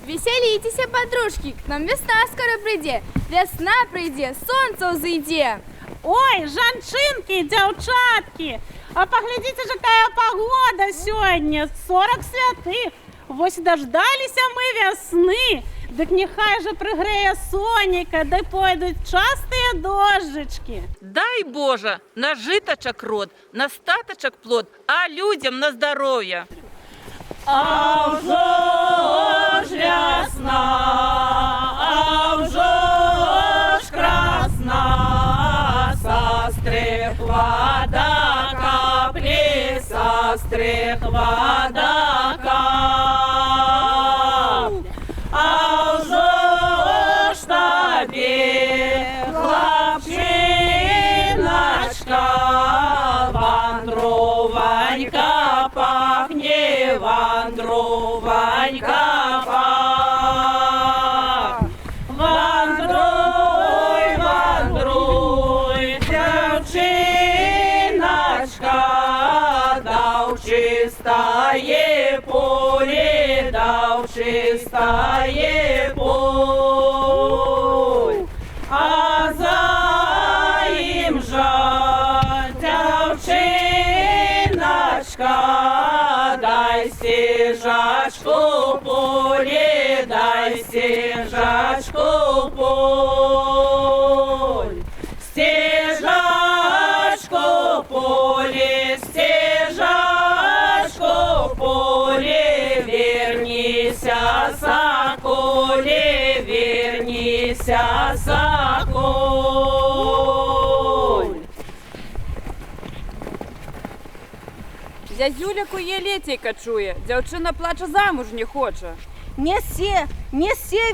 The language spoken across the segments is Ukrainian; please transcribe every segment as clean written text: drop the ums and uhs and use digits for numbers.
Веселитесь, подружки, к нам весна скоро прийде. Весна прийде, сонце взойде. Ой, жанчинки, дівчатки, а поглядите, какая погода сегодня, 40 святых. Ось дождалися ми весни, так нехай же пригреє сонечко, да пойдуть частые дождички. Дай Боже, на житочок род, на статочок плод, а людям на здоров'я. А вже ж весна, а вже ж красна, сострихла до каплі, сострихла до кап. А вже ж тобі, хлопчиночка, вандрованька пахне, вандрованька пах. Вандруй, вандруй, дівчиночка, да в чистое поле, да в чистое поле. А за им же дівчиночка, дай стежачку поле, дай стежачку поле. Стежачку поле, стежачку поле, вернися, соколе, вернися, соколь. Зязюля кує літейка чує, дівчина плаче замуж не хоче. Несе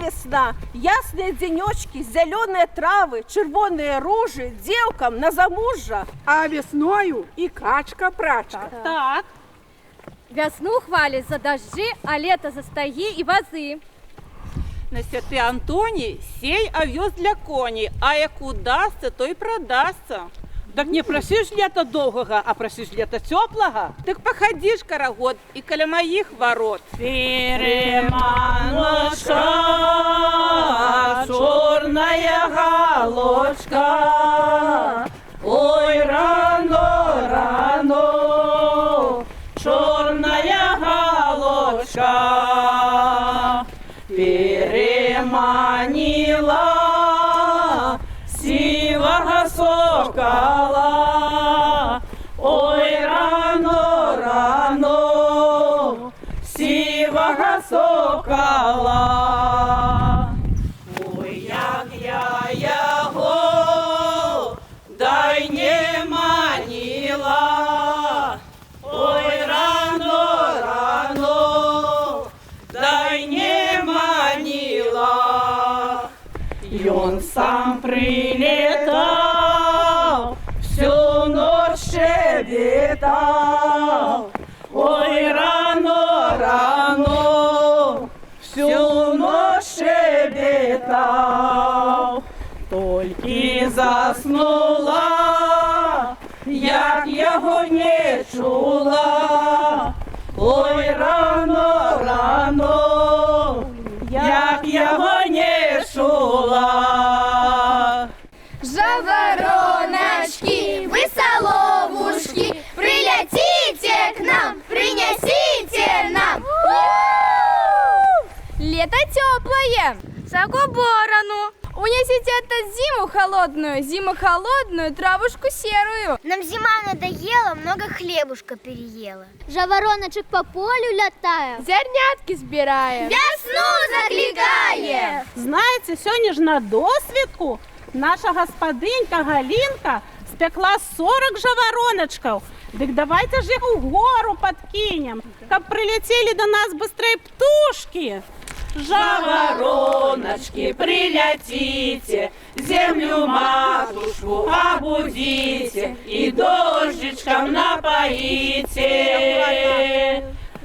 весна, ясные денечки, зеленые травы, червоные ружи, девкам на замужжа. А весною і качка-прачка. Так. Весну хвалит за дожди, а лето за стои и вазы. На святий Антоній сей овес для коней, а як удасться, то й продасться. Так не просиш лета довгого, а просиш лета теплого? Так походи ж, карагод, і каля моїх ворот. Переманочка, черная галочка, ой, рано, рано, черная галочка, переманила сивого сокола, ой, рано, рано, сивого сокола. Ой, як я його, дай не манила, ой, рано, рано, дай не манила. И он сам прилетал, всю ночь щебетал. Ой, рано, рано, всю ночь щебетал. Тільки заснула, як його не чула. Ой, рано, рано, як його не чула. Жавороночки, вы соловушки, прилетите к нам, принесите нам. Лето теплое, заку борону. Унесите это зиму холодную, травушку серую. Нам зима надоела, много хлебушка переела. Жавороночек по полю летая, Зернятки сбираем, весну закликаем. Знаєте, сьогодні ж на досвідку наша господинька Галинка спекла 40 жавороночків. Так давайте ж їх угору подкинем, щоб прилетіли до нас быстрее птушки. Жавороночки, прилетите, землю матушку обудите и дождичком напоите.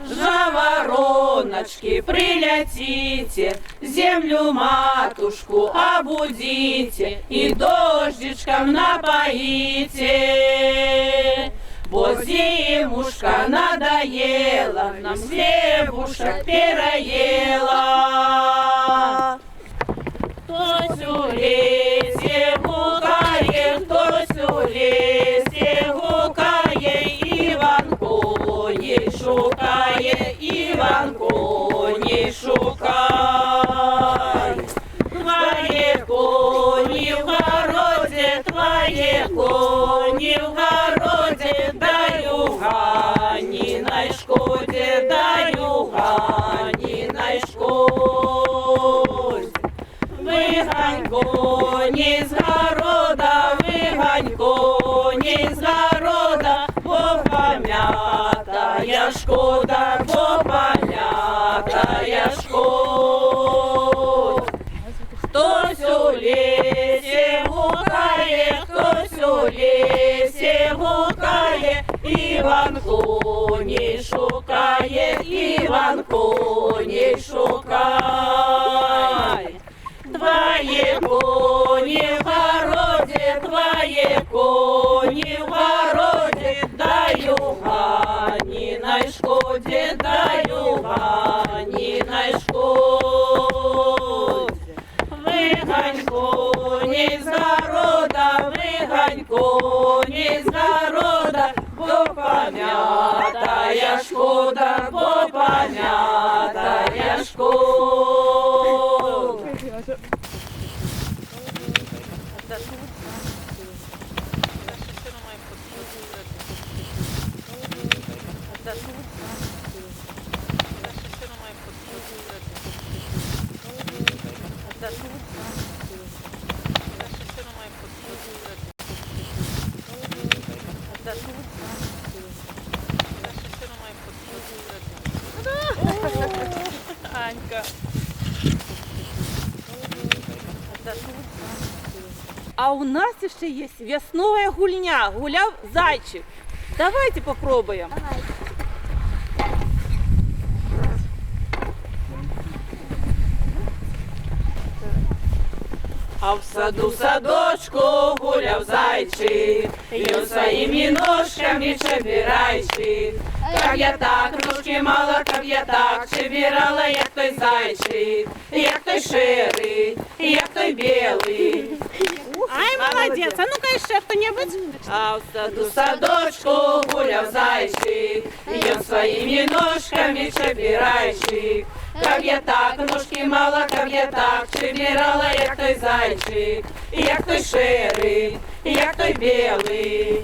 Жавороночки, прилетите, землю матушку обудите и дождичком напоите. Бо зимушка надоела, нам хлебушек переела. лісі гукає, хтось у лісі гукає, Іван коні шукає, Іван коні шукає. Твоє коні в городі, твоє коні в городі, даю гані на шкоді, даю гані на шкоді. Вигань коні з города, вигань коні з города, бо пам'ятає шкода, бо пам'ятає шкода. Хтось у лісі гукає, хтось у лісі гукає, Іван коні шукає, Іван коні шукає. Твоє коні в городі, твоє коні в городі, даю гані на шкоді, даю гані на шкоді. Вигань коні з города, вигань коні з города, бо пам'ятає шкода, бо пам'ятає шкода. Анька. А у нас еще есть весновая гульня, гуляв зайчик. Давайте попробуем. А в саду садочку гуляв зайчик, і своїми ножками чебирайчик. Как я так, ножки мало, как я так чебирала, як той зайчик, як той шерий, як той білий. Ай, молодець. А ну-ка ще хто-небудь. А в саду садочку гуляв зайчик, і своїми ножками чебирайчик. Как я так, ножки мало, как я так чебирала, як той зайчик, як той шерий, як той білий.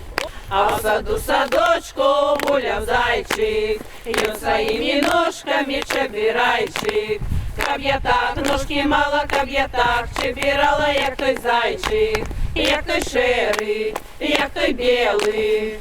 А в саду садочку гуляв зайчик, і своїми ножками чебирайчик. Как я так, ножки мало, как я так чебирала, як той зайчик, як той шерий, як той білий.